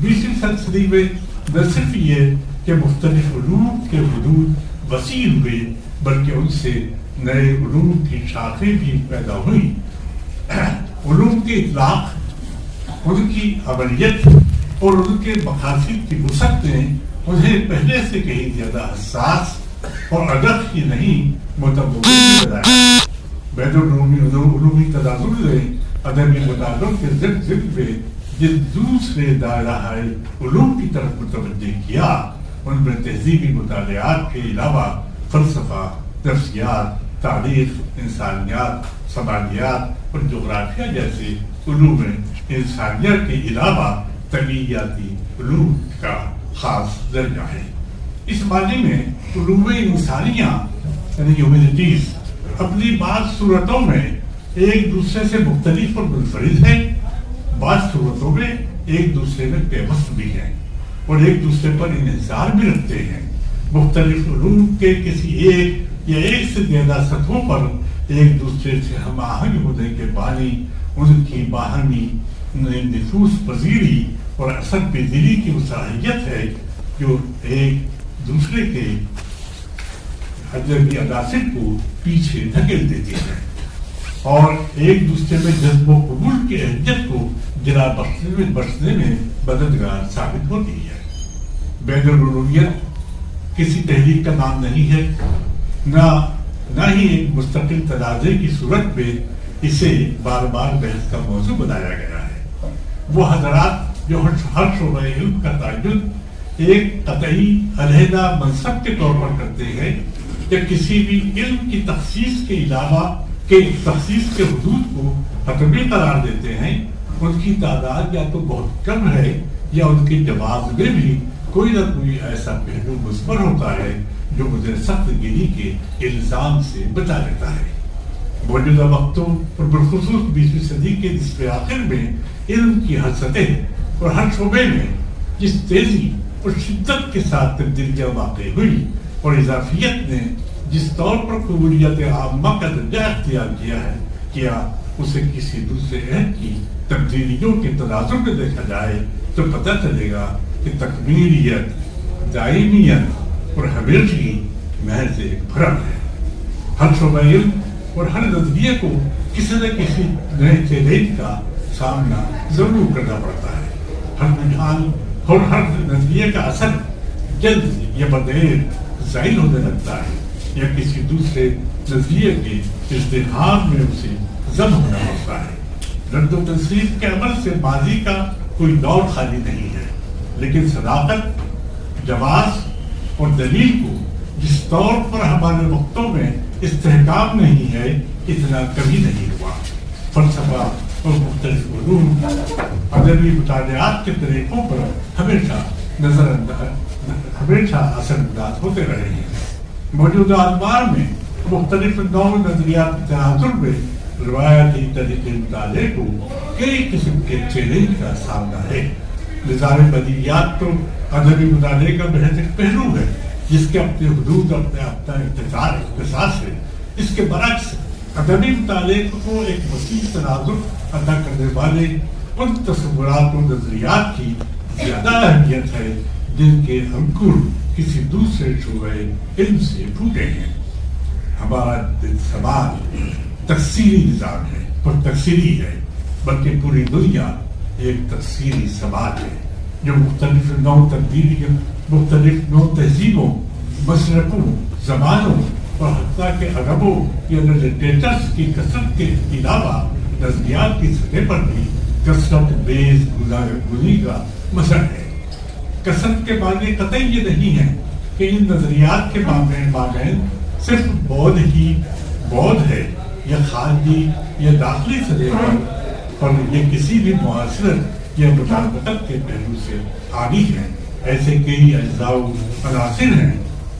20ویں صدی میں نہ صرف یہ کہ مختلف علوم کے حدود وسیع ہوئے بلکہ ان سے نئے علوم کی شاخیں بھی پیدا ہوئی. علوم کے اطلاق، ان کی عملیت اور ان کے مقاصد کی وسعت نے انہیں پہلے سے کہیں زیادہ حساس اور ادق ہی نہیں متبادل بنایا. بین العلومی تداخل نے ادبی مطالعوں کے ضد میں جس دوسرے دائرہ علوم کی طرف متوجہ کیا، ان میں تہذیبی مطالعات کے علاوہ فلسفہ، نفسیات، تاریخ، انسانیات، سماجیات اور جغرافیہ جیسے علوم انسانیہ کے علاوہ طبیعیاتی علوم کا خاص درجہ ہے. اس معنی میں علوم انسانیہ یعنی ہیومینٹیز اپنی بعض صورتوں میں ایک دوسرے سے مختلف اور منفرد ہیں، بعض صورتوں میں ایک دوسرے میں پیوست بھی ہیں اور ایک دوسرے پر انحصار بھی رکھتے ہیں. مختلف علوم کے کسی ایک یا ایک سے زیادہ سطحوں پر ایک دوسرے سے ہم آہنگ ہونے کے بانی ان کی باہمی نفوذ پذیری اور اثر پذیری کی صلاحیت ہے جو ایک دوسرے کے ادبی عناصر کو پیچھے دھکیل دیتی ہے اور ایک دوسرے میں جذب و قبول کی اہمیت کو جلا بخشنے میں مددگار ثابت ہوتی ہے. بین العلومیت کسی تحریک کا نام نہیں ہے، نہ ہی ایک مستقل تنازع کی صورت میں اسے بار بار بحث کا موضوع بنایا گیا ہے. وہ حضرات جو ہر شعبہ علم کا تعین ایک قطعی علیحدہ منصب کے طور پر کرتے ہیں یا کسی بھی علم کی تخصیص کے علاوہ کے تخصیص کے حدود کو حتمی قرار دیتے ہیں، ان کی تعداد یا تو بہت کم ہے یا ان کے جواز میں بھی کوئی نہ کوئی ایسا پہلو مثبت ہوتا ہے جو مجھے سخت گیری کے الزام سے بچا لیتا ہے. موجودہ وقتوں اور بالخصوص 20ویں صدی کے نصف آخر میں علم کی ہر سطح اور ہر شعبے میں جس تیزی اور شدت کے ساتھ تبدیلیاں واقع ہوئی اور اضافیت نے جس طور پر قبولیت عامہ کا درجہ اختیار کیا اسے کسی دوسرے عہد کی تبدیلیوں کے تناظر میں دیکھا جائے تو پتہ چلے گا کہ تکمیلیت، دائمیت اور ہمیشگی محض ایک بھرم ہے۔ ہر شعبہ علم اور ہر نظریے کو کسی نہ کسی نئے چیلنج کا سامنا ضرور کرنا پڑتا ہے۔ ہر رجحان اور ہر نظریے کا اثر جلد یا بدیر ظاہر ہونے لگتا ہے، یا کسی دوسرے نظریے کے ازدحام میں اسے ضم ہونا پڑتا ہے۔ رد و تنصیب کے عمل سے ماضی کا کوئی دور خالی نہیں ہے، لیکن صداقت، جواز اور دلیل کو جس طور پر ہمارے وقتوں میں استحکام نہیں ہے اتنا کبھی نہیں ہوا۔ فلسفہ اور مختلف علوم ادبی مطالعات کے طریقوں پر ہمیشہ اثر انداز ہوتے رہے ہیں۔ موجودہ ادوار میں مختلف نو نظریات تناظر میں روایتی طریقے مطالعے کو کئی قسم کے چیلنج کا سامنا ہے۔ نظام بدیہیات تو ادبی مطالعے کا بہت ایک پہلو ہے جس کے اپنے حدود، اپنا اختصاص ہے۔ اس کے برعکس ادبی مطالعے کو ایک وسیع تناظر عطا کرنے والے ان تصورات و نظریات کی زیادہ اہمیت ہے جن کے انکر کسی دوسرے شعبہ علم سے پھوٹے ہیں۔ ہمارا سماج تکثیری نظام ہے اور تکثیری ہے، بلکہ پوری دنیا ایک تکثیری سماج ہے جو مختلف نو تبدیلیوں، مختلف نو تہذیبوں، مشرقوں، زبانوں اور حتیٰ کہ ادبوں یا لٹریچرز کی کثرت کے علاوہ نظریات کی سطح پر بھی کثرت بیز گزاری کا مثل ہے۔ کثرت کے معنی قطعی یہ نہیں ہے کہ ان نظریات کے مابین صرف بودھ ہے یا خارجی یا داخلی سطح پر یہ کسی بھی معاصرت یا مطابقت کے پہلو سے خالی ہے۔ ایسے کئی اجزاء و عناصر ہیں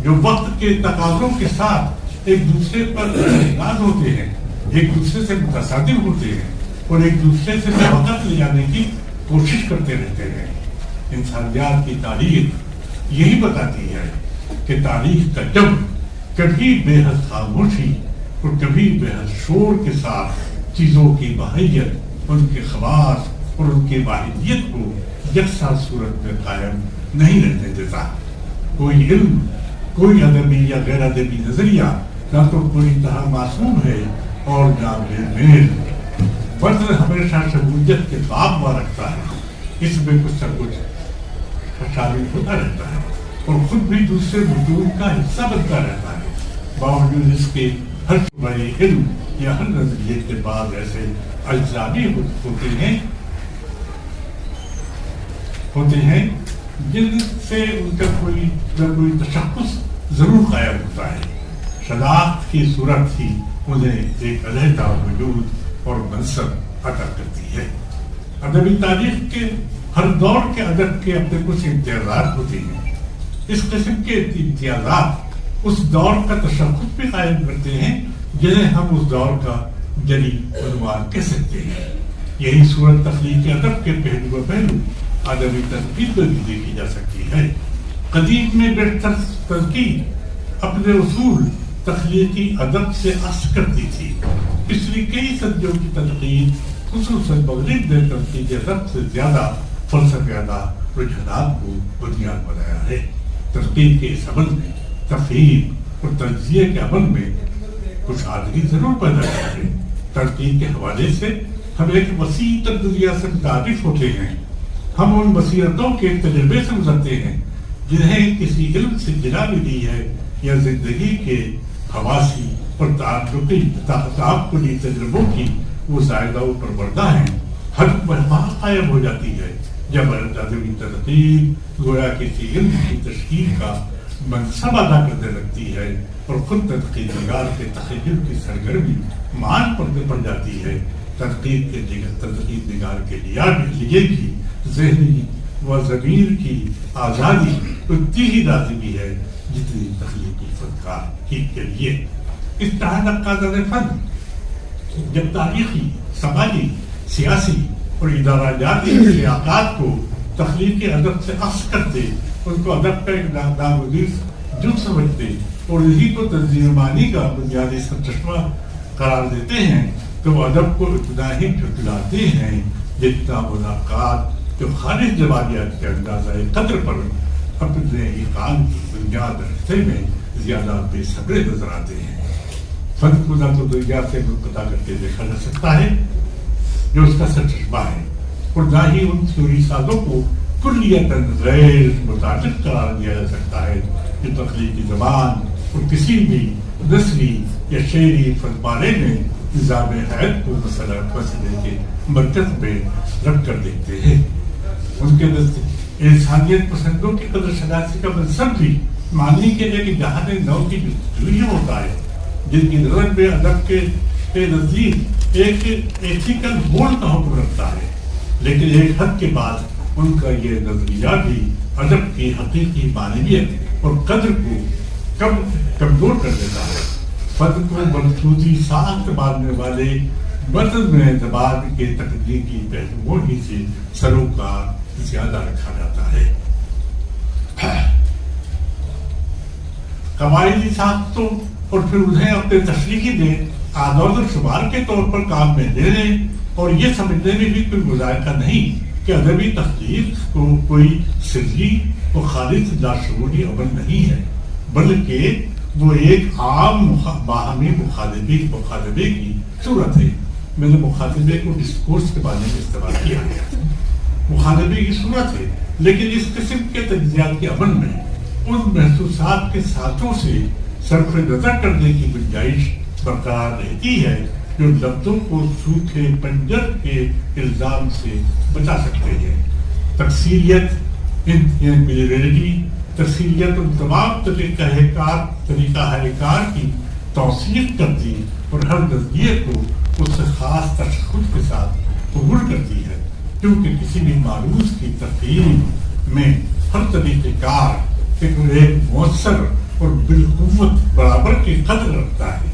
جو وقت کے تقاضوں کے ساتھ ایک دوسرے پر اعتراض ہوتے ہیں، ایک دوسرے سے متصادم ہوتے ہیں اور ایک دوسرے سے سبقت لے جانے کی کوشش کرتے رہتے ہیں۔ انسانیات کی تاریخ یہی بتاتی ہے کہ تاریخ کا جب کبھی بے حد خاموشی اور کبھی بے حد شور کے ساتھ چیزوں کی ماہیت، ان کے خواص اور ان کی واحدیت کو یکساں صورت میں قائم نہیں رہنے دیتا۔ کوئی علم، کوئی ادبی یا غیر ادبی نظریہ نہ تو پوری طرح معصوم ہے اور نہ بے میل، وزن ہمیشہ شمولیت کے باب میں رکھتا ہے۔ اس میں کچھ نہ کچھ شامل ہوتا رہتا ہے اور خود بھی دوسرے متون کا حصہ بنتا رہتا ہے۔ باوجود اس کے ہر شعبہ علم یا ہر نظریے کے بعد ایسے اجزاء بھی ہوتے ہیں جن سے ان کا کوئی تشخص ضرور قائم ہوتا ہے۔ شناخت کی صورت ہی انہیں ایک علیحدہ وجود اور منصب عطا کرتی ہے۔ ادبی تاریخ کے ہر دور کے ادب کے اپنے کچھ امتیازات ہوتے ہیں۔ اس قسم کے امتیازات اس دور کا تشخص بھی قائم کرتے ہیں جنہیں ہم اس دور کا جلی عنوان کہہ سکتے ہیں۔ یہی صورت تخلیقی ادب کے پہلو ادبی تنقید میں بھی دیکھی جا سکتی ہے۔ قدیم میں بہتر تنقید اپنے اصول تخلیقی ادب سے اخذ کرتی تھی۔ پچھلی کئی صدیوں کی تنقید خصوصاً مغرب نے تنقید ادب سے زیادہ فلسفیانہ رجحانات کو بنیاد بنایا ہے۔ تنقید کے اس عمل میں تفہیم اور تجزیے کے عمل میں کچھ آدمی ضرور پیدا کرتے ہیں۔ تنقید کے حوالے سے ہم ایک وسیع نظریہ سے متعارف ہوتے ہیں۔ ہم ان بصیرتوں کے تجربے سے گزرتے ہیں جنہیں کسی علم سے جلا ملی ہے یا زندگی کے حواسی اور تعقلی تجربوں کی وہ زائدہ و پروردہ ہیں۔ حد وہاں قائم ہو جاتی ہے جب ادبی تنقید گویا کسی علم کی تشکیل کا منصب ادا کرنے لگتی ہے اور خود تنقید نگار کے تخیل کی سرگرمی مان پڑ جاتی ہے۔ تنقید نگار کے لیے بھی ذہنی و ضمیر کی آزادی اتنی ہی لازمی ہے جتنی تخلیقی فنکار ہی کے لیے۔ اس طرح نقادان فن جب تاریخی، سماجی، سیاسی اور ادارہ جاتی سیاقات کو تخلیقی ادب سے اخذ کرتے، ان کو ادب کا ایک ناگزیر جز سمجھتے اور اسی کو ترجمانی کا بنیادی سرچشمہ قرار دیتے ہیں تو وہ ادب کو اتنا ہی جھٹلاتے ہیں جتنا مناقات جو خارج جوانیات کے اندازہ قدر پر اپنے ایقان کی بنیاد رکھتے میں زیادہ بے صبرے نظر آتے ہیں. فن کو نہ تو دنیا سے منقطع کر کے دیکھا جا سکتا ہے جو اس کا سرچشمہ ہے، اور نہ ہی ان تھیوری سازوں کو کلیتاً غیر متعلق قرار دیا جا سکتا ہے جو تخلیقی زبان اور کسی بھی نثری یا شعری فن پارے میں نظام حیات کو مسئلے کے مرکز میں رکھ کر دیکھتے ہیں. ان کے نزدیک انسانیت پسندوں کی قدر شناسی کا منصب بھی معنی کے لیے کہ جہاں نو کی جستجو ہوتا ہے، جن کی نظر میں ادب کے نزدیک ایک ایتھیکل مول کا حکم رکھتا ہے، لیکن ایک حد کے بعد ان کا یہ نظریہ بھی ادب کی حقیقی معنویت اور قدر کو کمزور کر دیتا ہے. فن کو منصوبی ساخت ماننے والے وطن میں زبان کے تکنیکی پہلوؤں ہی سے سروکار زیادہ رکھا جاتا ہے. قبائلی ساختوں اور پھر انہیں اپنے تشریحی میں اعداد و شمار کے طور پر کام میں لینے اور یہ سمجھنے میں بھی کوئی مذائقہ نہیں کہ ادبی تخلیق کو کوئی سری اور خالص لاشعوری عمل نہیں ہے، بلکہ وہ ایک عام باہمی مخاطبے کی صورت ہے. میں نے مخاطبے کو ڈسکورس کے بارے میں استعمال کیا ہے، مخاطبے کی صورت ہے، لیکن اس قسم کے تجزیات کے عمل میں ان محسوسات کے ساتھوں سے صرف نظر کرنے کی گنجائش برقرار رہتی ہے جو لفظوں کو سوکھے پنجر کے الزام سے بچا سکتے ہیں. تکثیریت تکثیریت ان تمام طریقہ کار کی توثیق کرتی اور ہر نظریے کو اس سے خاص تشخص کے ساتھ قبول کرتی ہے، کیونکہ کسی بھی معروض کی تقریر میں ہر طریقہ کار ایک مؤثر اور بالقوت برابر کی قدر رکھتا ہے.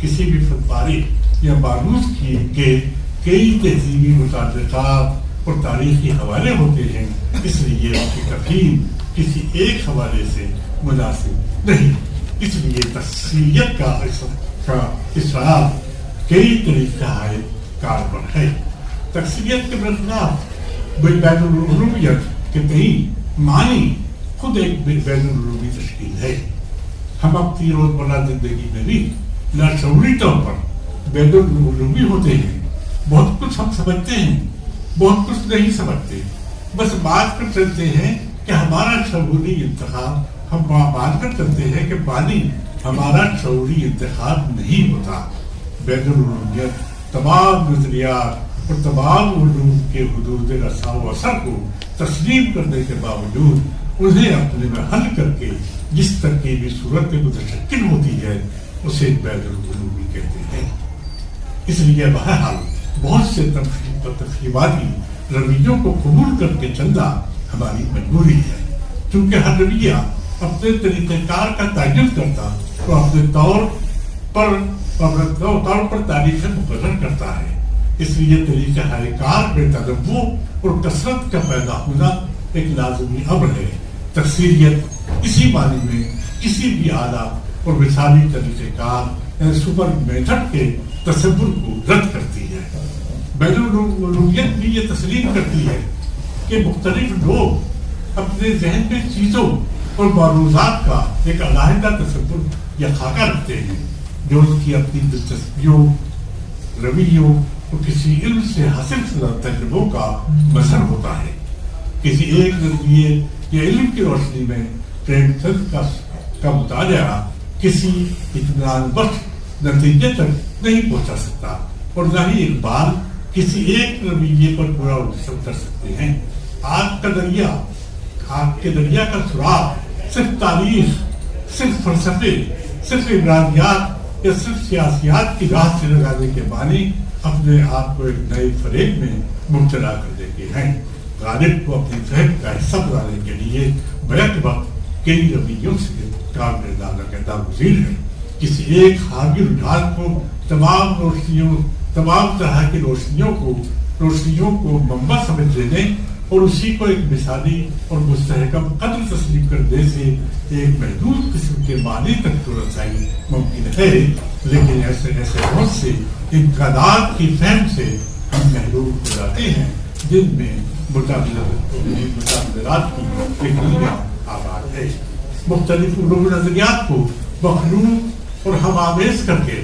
کسی بھی فن پارے یا معروض کے کئی تہذیبی متعلقات اور تاریخی حوالے ہوتے ہیں، اس لیے اس کی تقریر کسی ایک حوالے سے مناسب نہیں. اس لیے تفصیلیت کا اصرار کئی طریقہ کار پر ہے. تکثیریت کے برخلاف بین العلومیت کے تئیں معنی خود ایک بین العلومی تشکیل ہے. ہم اپنی روزمرہ زندگی میں بھی لاشعوری طور پر بین العلومی ہوتے ہیں. بہت کچھ ہم سمجھتے ہیں، بہت کچھ نہیں سمجھتے. بس بات کر چلتے ہیں کہ ہمارا شعوری انتخاب، ہم بات کر چلتے ہیں کہ پانی ہمارا شعوری انتخاب نہیں ہوتا. بین العلومیت تمام نظریات اور تمام علوم کے حدود رسا و اثر کو تسلیم کرنے کے باوجود انہیں اپنے میں حل کر کے جس ترکیبی صورت میں متشکل ہوتی ہے اسے بین العلومی کہتے ہیں. اس لیے بہرحال بہت سے تقریباتی رویوں کو قبول کر کے چلنا ہماری مجبوری ہے، کیونکہ ہر رویہ اپنے طریقہ کار کا تعین کرتا اور اپنے طور پر تاریخ مقرر کرتا ہے. اس لیے طریقہ کار میں تنوع اور کثرت کا پیدا ہونا ایک لازمی امر ہے. تکثیریت اسی معنی میں کسی بھی اعلیٰ اور مثالی طریقہ کار یعنی سپر میتھڈ کے تصور کو رد کرتی ہے. بین العلومیت بھی یہ تسلیم کرتی ہے کہ مختلف لوگ اپنے ذہن میں چیزوں اور معروضات کا ایک علیحدہ تصور یا خاکہ رکھتے ہیں جو اس کی اپنی دلچسپیوں، رویوں اور کسی علم سے حاصل شدہ تجربوں کا مظہر ہوتا ہے. کسی ایک نظریے یا علم کی روشنی میں پریم چند کا مطالعہ کسی اطمینان بخش نتیجے تک نہیں پہنچا سکتا، اور نہ ہی اقبال کسی ایک رویے پر پورا انتظام کر سکتے ہیں. آگ کے دریا کا سراغ صرف تاریخ، صرف فلسفے، صرف عمرانیات یا صرف سیاسیات کی راہ سے لگانے کے معنی اپنے آپ کو ایک نئے فریب میں مبتلا کر دیتے ہیں. غالب کو اپنی فہم کا حصہ بنانے کے لیے بیک وقت کئی رویوں سے کام کرنا ناگزیر ہے. کسی ایک حاوی رجحان کو تمام طرح کی روشنیوں کو منبع سمجھ لینے اور اسی کو ایک مثالی اور مستحکم قدر تسلیم کرنے سے ایک محدود قسم کے معنی تک تو رسائی ممکن ہے، لیکن ایسے بہت سے امکانات کی فہم سے ہم محروم ہو جاتے ہیں جن میں متبادلات کی ایک دنیا آباد ہے. مختلف علوم نظریات کو مخلوط اور ہم آمیز کر کے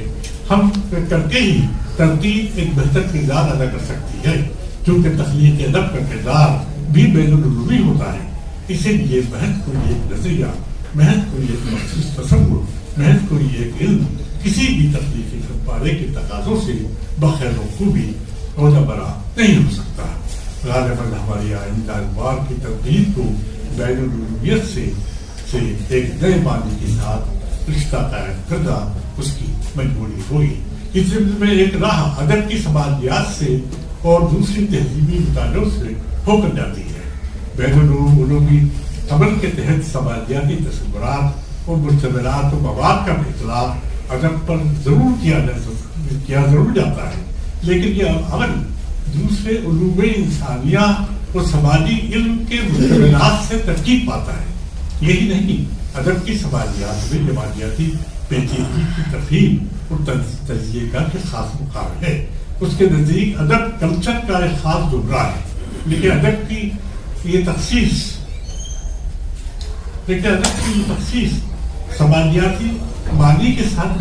ہی ترتیب ایک بہتر کردار ادا کر سکتی ہے، کیونکہ تخلیق ادب کا کردار بھی بین العلومی ہوتا ہے. اسی لیے محض کوئی ایک نظریہ، محض کوئی ایک مخصوص تصور، محض کوئی ایک علم کسی بھی تخلیقی پارے کے تقاضوں سے بخیر و خوبی عہدہ برا نہیں ہو سکتا. غالباً ہماری آئندہ ادوار کی تبدیل کو بین العلومیت سے ایک نئے معنی کے ساتھ رشتہ قائم کرنا اس کی مجبوری ہوئی. اس ضمن میں ایک راہ ادب کی سماجیات سے اور دوسری تہذیبی مطالعوں سے ہو کر جاتی ہے. بین العلومی عمل کے تحت سماجیاتی تصورات اور مستمرات و مواد کا اطلاق ادب پر کیا ضرور جاتا ہے، لیکن یہ عمل دوسرے علوم انسانیہ اور سماجی علم کے مستمرات سے ترکیب پاتا ہے. یہی نہیں، ادب کی سماجیات میں جمالیاتی پیچیدگی کی تفہیم اور تجزیے کا ایک خاص مقام ہے. اس کے نزدیک ادب کلچر کا ایک خاص زمرہ ہے، لیکن ادب کی یہ تخصیص سماجیاتی معنی کے ساتھ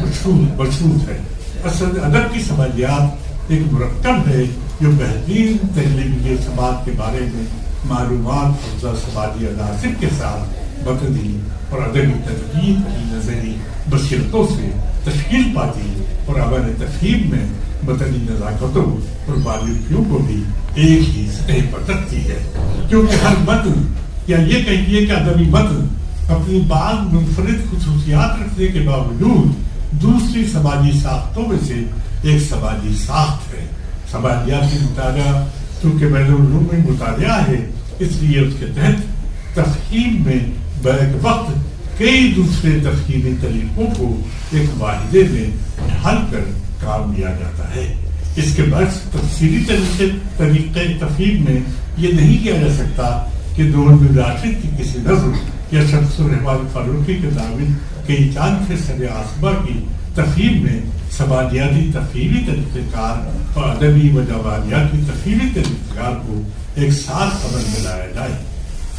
مشروط ہے. اصل ادب کی سماجیات ایک مرکب ہے جو بہترین تحلیلی سماج کے بارے میں معلومات افزا سماجی عناصر کے ساتھ متنی اور ادبی تنقید کی نظری بصیرتوں سے تشکیل پاتی اور عمل تفہیم میں متنی نزاکتوں اور باریکیوں کو بھی ایک ہی سطح پر رکھتی ہے. کیونکہ ہر متن، یا یہ کہیے کہ ادبی متن، اپنی بعض منفرد خصوصیات رکھنے کے باوجود دوسری سماجی ساختوں میں سے ایک سماجی ساخت ہے. سماجیاتی مطالعہ چونکہ بین العلومی مطالعہ ہے، اس لیے اس کے تحت تفہیم میں بیک وقت کئی دوسرے تفہیمی طریقوں کو ایک واحدے میں ڈھال کر کام لیا جاتا ہے. اس کے برعکس تفصیلی طریقے تفہیم میں یہ نہیں کیا جا سکتا کہ دور راشد کی کسی نظم یا شمس الرحمن فاروقی کے دعوی کئی چاند سے سر آسما کی تفہیم میں سماجیاتی تفہیمی طریقہ کار اور ادبی و جمالیاتی تفہیمی طریقہ کار کو ایک ساتھ عمل میں لایا جائے.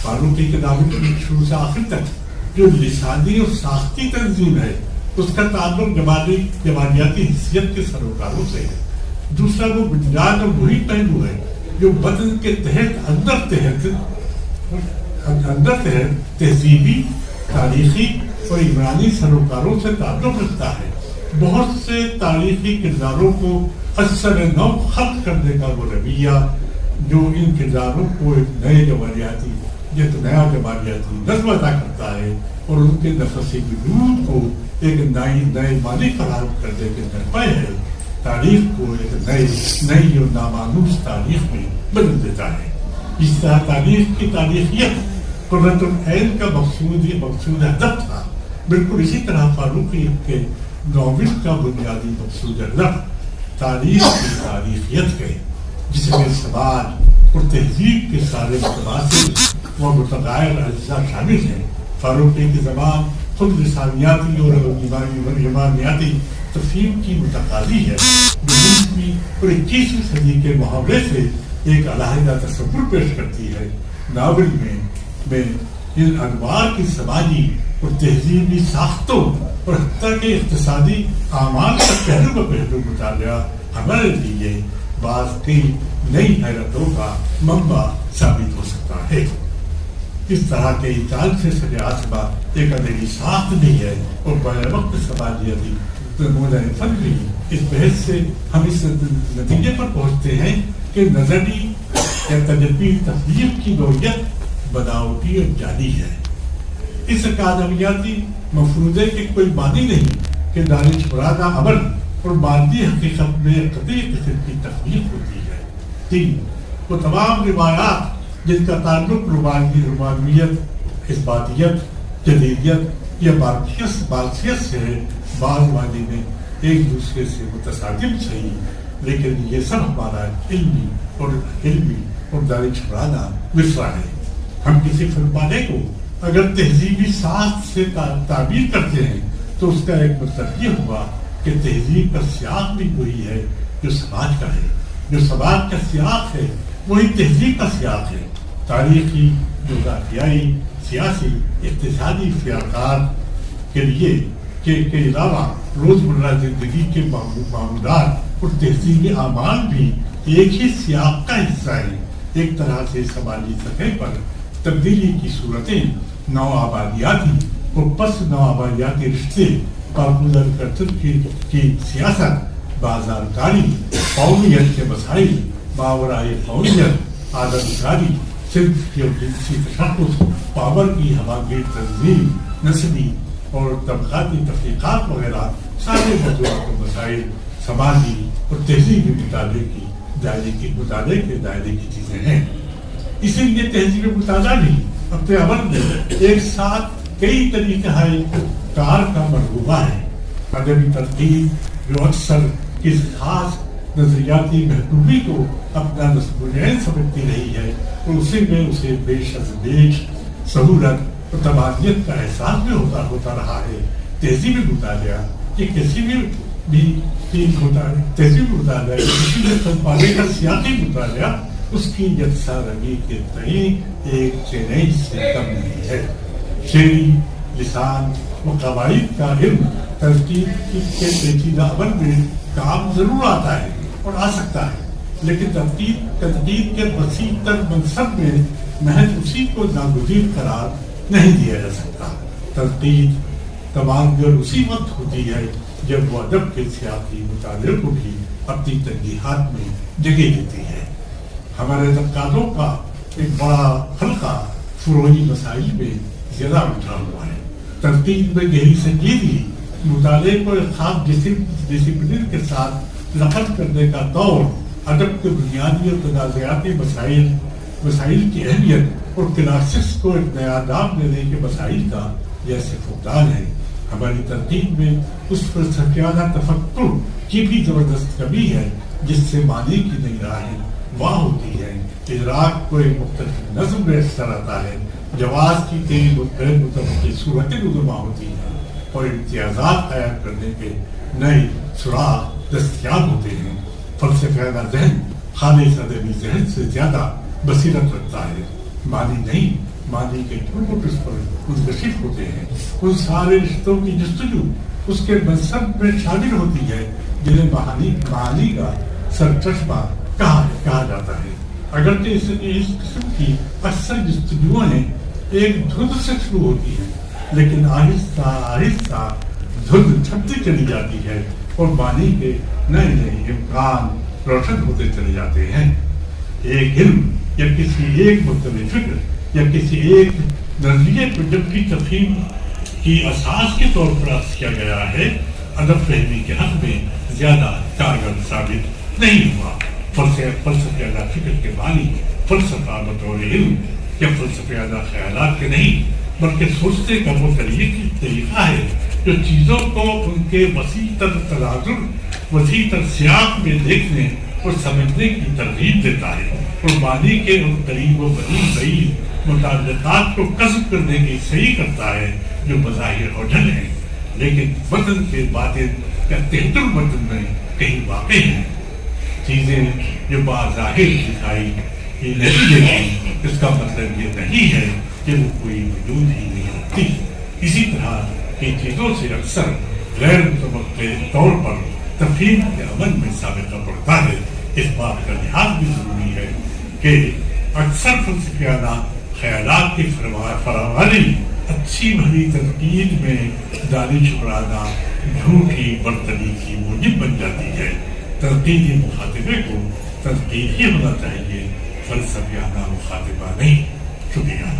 فاروقی کے دعوی کی شروع سے آخر تک جو لسانی اور ساختی تنظیم ہے، اس کا تعلق جمالیاتی حیثیت کے سروکاروں سے ہے. دوسرا وہ بنیاد اور وہی پہلو ہے جو بدن کے تحت اندر تہذیبی، تاریخی اور عمرانی سروکاروں سے تعلق رکھتا ہے. بہت سے تاریخی کرداروں کو اثر نو خلق کرنے کا وہ رویہ جو ان کرداروں کو ایک نیا جمالیاتی نظم ادا کرتا ہے اور ان کے نفسی وجود کو ایک نئے معنی فراہم کرنے کے درپے ہے، تاریخ کو ایک نئی اور نامانوس تاریخ میں بدل دیتا ہے. اس طرح تاریخ کی تاریخیت قرۃ العین کا مقصود ادب تھا. بالکل اسی طرح فاروقی کے ناول کا بنیادی مقصود ادب تاریخ کی تاریخیت ہے، جس میں سماج اور تہذیب کے سارے متبادل و متغیر اجزاء شامل ہیں. فاروقی کی زبان خود لسانیاتی اور ایمانیاتی تفہیم کی متقاضی ہے، جو 20ویں اور 21ویں صدی کے محاورے سے ایک علیحدہ تصور پیش کرتی ہے. ناول میں ان انوار کی سماجی اور تہذیبی ساختوں اور حتیٰ کہ اقتصادی اعمال کا پہلو مطالعہ ہمارے لیے بعض کئی نئی حیرتوں کا منبع ثابت ہو سکتا ہے. اس طرح کے انسان سے سر آسما ایک ادبی ساخت بھی ہے اور بڑے وقت سماجیاتی موضوع فن بھی. اس بحث سے ہم اس نتیجے پر پہنچتے ہیں کہ نظری یا تجربی تخلیق کی نوعیت بناوٹی اور جعلی ہے. اس اکادمیاتی مفروضے کے کوئی معنی نہیں کہ دانش مرادہ عمل اور مادی حقیقت میں قطعی قسم کی تخلیق ہوتی ہے. 3. وہ تمام روایات جن کا تعلق رومانویت، اثباتیت، جدیدیت یا مارکسیت سے ہے، بعض معنی میں ایک دوسرے سے متصادم صحیح، لیکن یہ سب ہمارا علمی اور دانشورانہ مصرع ہے. ہم کسی فن پانے کو اگر تہذیبی ساخت سے تعبیر کرتے ہیں تو اس کا ایک مطلب یہ ہوا کہ تہذیب کا سیاق بھی وہی ہے جو سماج کا ہے. جو سوال کا سیاق ہے وہی تہذیب کا سیاق ہے. تاریخی، جغرافیائی، سیاسی، اقتصادی سیاقات کے لیے کے علاوہ روزمرہ زندگی کے معمولات اور تہذیبی اعمال بھی ایک ہی سیاق کا حصہ ہیں. ایک طرح سے سماجی سطح پر تبدیلی کی صورتیں نو آبادیاتی اور پس نو آبادیاتی رشتے، پاپولر کلچر کی سیاست، بازار کاری، قومیت کے مسائل، ماورائے قومیت، آزادکاری، صنف اور جنسی تشخص، پاور کی ہماگیر تنظیم، نسلی اور طبقاتی تفریقات وغیرہ سارے موضوعات و مسائل سماجی اور تہذیبی مطالعے کے دائرے کی چیزیں ہیں. اسی لیے تہذیبی مطالعہ بھی اپنے عمل میں ایک ساتھ کئی طریقہ کار کا مرغوبہ ہے. ادبی ترتیب جو اکثر کسی خاص نظریاتی محدودی کو اپنا نصب العین سمجھتی رہی ہے اور اسی میں اسے بیش از بیش سہولت اور تبادلیت کا احساس بھی ہوتا رہا ہے. تہذیبی مطالعہ یہ کسی بھی تہذیبی مطالعہ کسی بھی پانے کا سیاسی مطالعہ اس کی یکساں رنگی کے تئیں ایک چیلنج سے کم نہیں ہے. شعری، لسان و قواعد کا علم ترتیب کے پیچیدہ عمل میں کام ضرور آتا ہے اور آ سکتا ہے، لیکن تنقید کے وسیع تر منصب میں محض اسی کو ناگزیر قرار نہیں دیا جا سکتا. تنقید تمام اسی وقت ہوتی ہے جب وہ ادب کے سیاسی مطالعے کو بھی اپنی ترجیحات میں جگہ دیتی ہے. ہمارے نقادوں کا ایک بڑا حلقہ فروعی مسائل میں زیادہ اٹھا ہوا ہے. تنقید میں گہری سنجیدگی، مطالعے کو ایک خاص ڈسپلن کے ساتھ نقل کرنے کا دور، ادب کے بنیادی اور تنازعاتی مسائل کی اہمیت اور کلاسکس کو ایک نیا نام دینے کے مسائل کا جیسے فقدان ہے. ہماری تنقید میں اس فلسفیانہ تفکر کی بھی زبردست کمی ہے جس سے معنی کی نئی راہیں واہ ہوتی ہے. ادراک کو ایک مختلف نظم میں اثر آتا ہے. جواز کی کئی غیر متوقع صورتیں نما ہوتی ہیں اور امتیازات قائم کرنے کے نئے سراغ دستیاب ہوتے ہیں. فلسفیانہ ذہن خالص ادبی ذہن سے زیادہ بصیرت رکھتا ہے. معنی نہیں، معنی کے جھوٹ اس پر منکشف ہوتے ہیں. ان سارے رشتوں کی جستجو اس کے منصب میں شامل ہوتی ہے جنہیں معانی کا سرچشمہ کہا جاتا ہے. اگرچہ اس قسم کی اکثر جستجویں ایک دھند سے شروع ہوتی ہیں، لیکن آہستہ آہستہ دھند چھپتی چلی جاتی ہے اور معنی کے نئے نئے امکان روشن ہوتے چلے جاتے ہیں. ایک علم یا کسی ایک مطلب فکر یا کسی ایک نظریے کو جب بھی تفہیم کی اساس کے طور پر عرض کیا گیا ہے، ادب فہمی کے حق میں زیادہ کارگر ثابت نہیں ہوا. فلسفیانہ فکر کے بانی فلسفہ بطور علم یا فلسفیانہ خیالات کے نہیں، بلکہ سوچنے کا وہ طریقہ ہے جو چیزوں کو ان کے وسیع تر تناظر، وسیع تر سیاق میں دیکھنے اور سمجھنے کی ترغیب دیتا ہے اور معنی کے ان قریب و بعید متعلقات کو کسب کرنے کی صحیح کرتا ہے جو بظاہر اوجھل ہیں لیکن وطن کے باطن یا تحت الوطن میں کہیں واقع ہیں. چیزیں جو بظاہر دکھائی نہیں دیتی اس کا مطلب یہ نہیں ہے کہ وہ کوئی وجود ہی نہیں ہوتی. اسی طرح کی چیزوں سے اکثر غیر متوقع طور پر تفہیم کے عمل میں سابقہ پڑتا ہے. اس بات کا لحاظ بھی ضروری ہے کہ اکثر فلسفیانہ خیالات کی فراوانی اچھی بھلی تنقید میں دانش ورانہ جھوٹی برتری کی موجب بن جاتی ہے. تنقیدی مخاطبے کو تنقید ہی ہونا چاہیے، فلسفیانہ مخاطبہ نہیں. شکریہ.